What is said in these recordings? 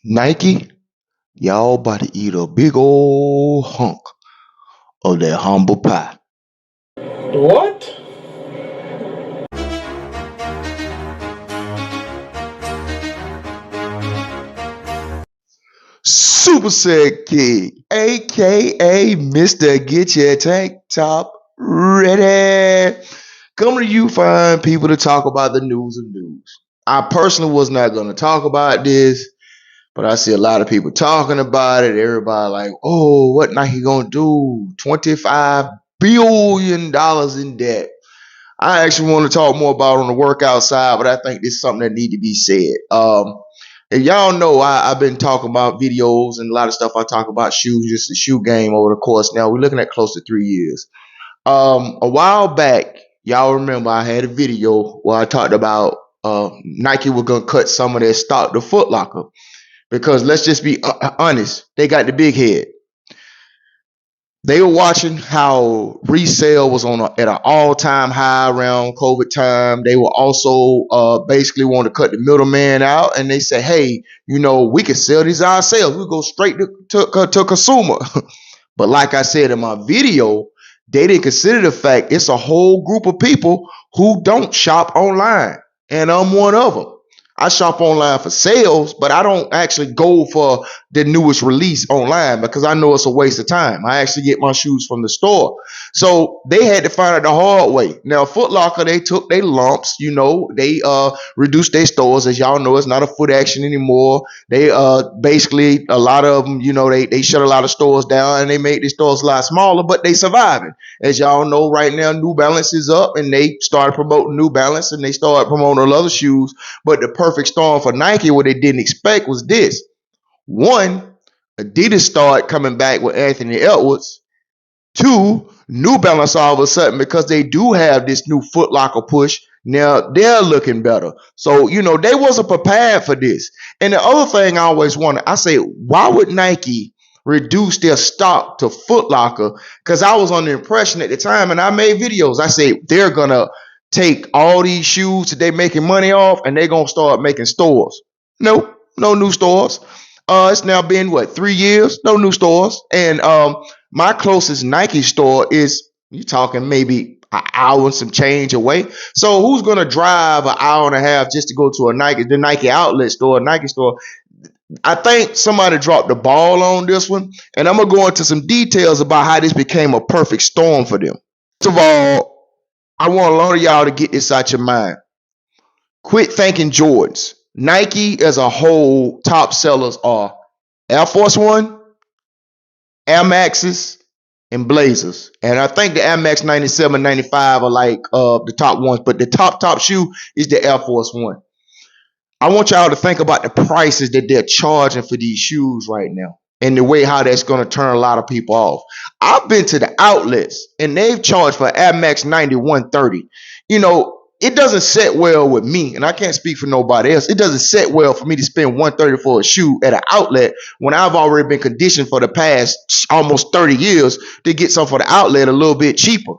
Nike, y'all about to eat a big old hunk of that humble pie. What? Super Set King, aka Mr. Get Your Tank Top Ready. Coming to you fine people to talk about the news of news. I personally was not going to talk about this, but I see a lot of people talking about it. Everybody like, oh, what Nike gonna do? $25 billion in debt. I actually want to talk more about on the workout side, but I think this is something that need to be said. And y'all know I've been talking about videos and a lot of stuff. I talk about shoes, just the shoe game over the course. Now we're looking at close to 3 years. A while back, y'all remember I had a video where I talked about Nike was gonna cut some of their stock to Foot Locker because let's just be honest, they got the big head. They were watching how resale was at an all-time high around COVID time. They were also basically want to cut the middleman out, and they said, "Hey, we can sell these ourselves. We go straight to consumer." But like I said in my video, they didn't consider the fact it's a whole group of people who don't shop online, and I'm one of them. I shop online for sales, but I don't actually go for the newest release online because I know it's a waste of time. I actually get my shoes from the store. So they had to find it the hard way. Now, Foot Locker, they took their lumps, they reduced their stores. As y'all know, it's not a Foot Action anymore. They basically, a lot of them, they shut a lot of stores down and they made the stores a lot smaller, but they surviving. As y'all know, right now, New Balance is up and they started promoting New Balance and they started promoting other shoes. But the perfect storm for Nike, what they didn't expect was this. One, Adidas started coming back with Anthony Edwards. Two, New Balance all of a sudden, because they do have this new Foot Locker push, now they're looking better. So, they wasn't prepared for this. And the other thing I always wanted, I say, why would Nike reduce their stock to Foot Locker? Because I was under the impression at the time, and I made videos, I said, they're going to take all these shoes that they're making money off, and they're going to start making stores. Nope, no new stores. It's now been 3 years? No new stores. And my closest Nike store is, you talking maybe an hour and some change away. So who's gonna drive an hour and a half just to go to the Nike outlet store, Nike store? I think somebody dropped the ball on this one, and I'm gonna go into some details about how this became a perfect storm for them. First of all, I want a lot of y'all to get this out your mind. Quit thinking Jordans. Nike as a whole, top sellers are Air Force One, Air Maxes, and Blazers. And I think the Air Max 97, 95 are like the top ones, but the top shoe is the Air Force One. I want y'all to think about the prices that they're charging for these shoes right now and the way how that's going to turn a lot of people off. I've been to the outlets and they've charged for Air Max 9130. It doesn't set well with me, and I can't speak for nobody else. It doesn't set well for me to spend 130 for a shoe at an outlet when I've already been conditioned for the past almost 30 years to get some for the outlet a little bit cheaper.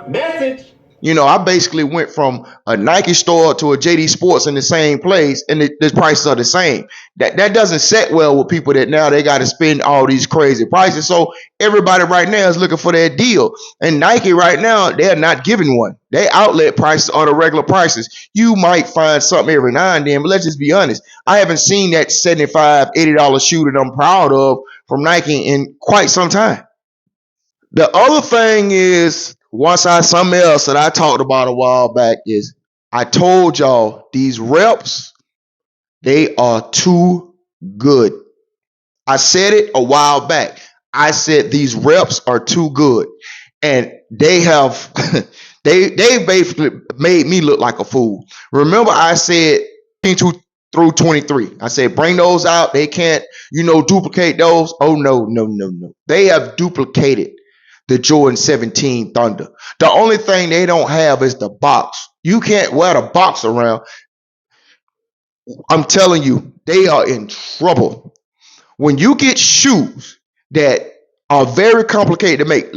Message. I basically went from a Nike store to a JD Sports in the same place, and the prices are the same. That doesn't set well with people that now they got to spend all these crazy prices. So everybody right now is looking for that deal. And Nike right now, they're not giving one. Their outlet prices are the regular prices. You might find something every now and then, but let's just be honest. I haven't seen that $75, $80 shoe that I'm proud of from Nike in quite some time. The other thing is, something else that I talked about a while back is I told y'all these reps, they are too good. I said it a while back. I said these reps are too good. And they have they basically made me look like a fool. Remember I said 22 through 23. I said bring those out. They can't, duplicate those. Oh no. They have duplicated the Jordan 17 Thunder. The only thing they don't have is the box. You can't wear the box around. I'm telling you, they are in trouble. When you get shoes that are very complicated to make.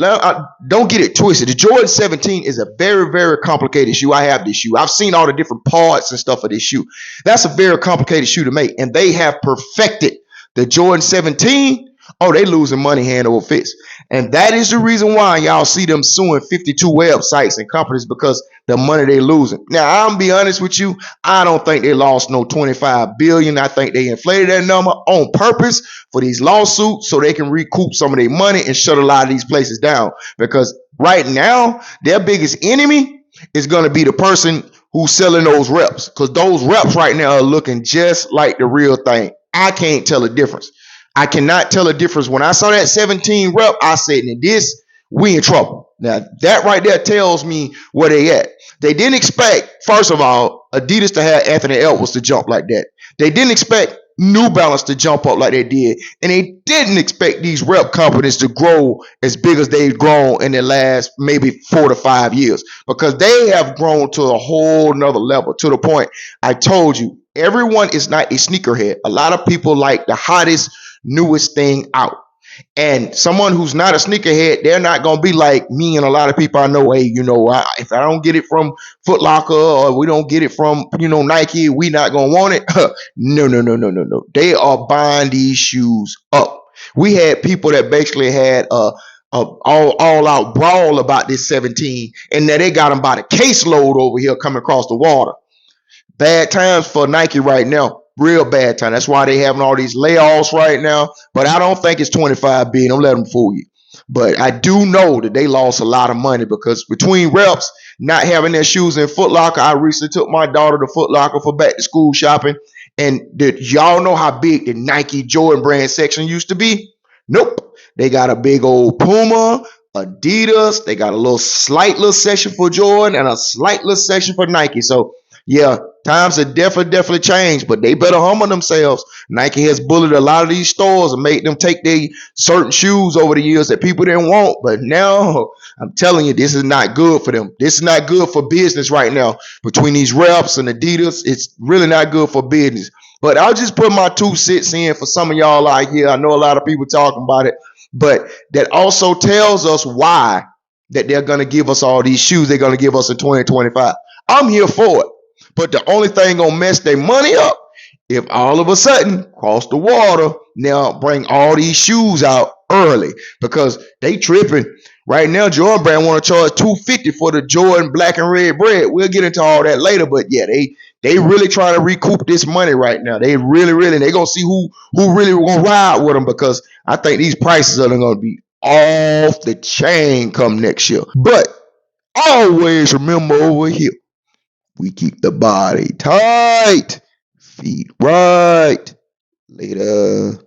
Don't get it twisted. The Jordan 17 is a very, very complicated shoe. I have this shoe. I've seen all the different parts and stuff of this shoe. That's a very complicated shoe to make. And they have perfected the Jordan 17. Oh, they losing money hand over fist. And that is the reason why y'all see them suing 52 websites and companies, because the money they losing. Now, I'm be honest with you, I don't think they lost no 25 billion. I think they inflated that number on purpose for these lawsuits so they can recoup some of their money and shut a lot of these places down. Because right now, their biggest enemy is going to be the person who's selling those reps. Because those reps right now are looking just like the real thing. I can't tell the difference. I cannot tell a difference. When I saw that 17 rep, I said, "Now this, we in trouble." Now that right there tells me where they at. They didn't expect, first of all, Adidas to have Anthony Edwards to jump like that. They didn't expect New Balance to jump up like they did, and they didn't expect these rep companies to grow as big as they've grown in the last maybe 4 to 5 years, because they have grown to a whole nother level, to the point I told you everyone is not a sneakerhead. A lot of people like the hottest, newest thing out. And someone who's not a sneakerhead, they're not gonna be like me and a lot of people I know. Hey, if I don't get it from Foot Locker, or we don't get it from Nike, we not gonna want it. No, no, no, no, no, no. They are buying these shoes up. We had people that basically had all out brawl about this 17, and now they got them by the caseload over here coming across the water. Bad times for Nike right now. Real bad time. That's why they having all these layoffs right now. But I don't think it's 25 billion. Don't let them fool you. But I do know that they lost a lot of money, because between reps not having their shoes in Foot Locker, I recently took my daughter to Foot Locker for back to school shopping. And did y'all know how big the Nike Jordan brand section used to be? Nope. They got a big old Puma, Adidas. They got a slight little section for Jordan and a slight little section for Nike. So yeah, times have definitely changed, but they better humble themselves. Nike has bullied a lot of these stores and made them take their certain shoes over the years that people didn't want. But now, I'm telling you, this is not good for them. This is not good for business right now. Between these reps and Adidas, it's really not good for business. But I'll just put my 2 cents in for some of y'all out here. I know a lot of people talking about it, but that also tells us why that they're going to give us all these shoes they're going to give us in 2025. I'm here for it. But the only thing gonna mess their money up if all of a sudden cross the water now bring all these shoes out early, because they tripping right now. Jordan brand want to charge $250 for the Jordan black and red bread. We'll get into all that later, but yeah, they really trying to recoup this money right now. They really they gonna see who really gonna ride with them, because I think these prices are gonna be off the chain come next year. But always remember over here, we keep the body tight, feet right. Later.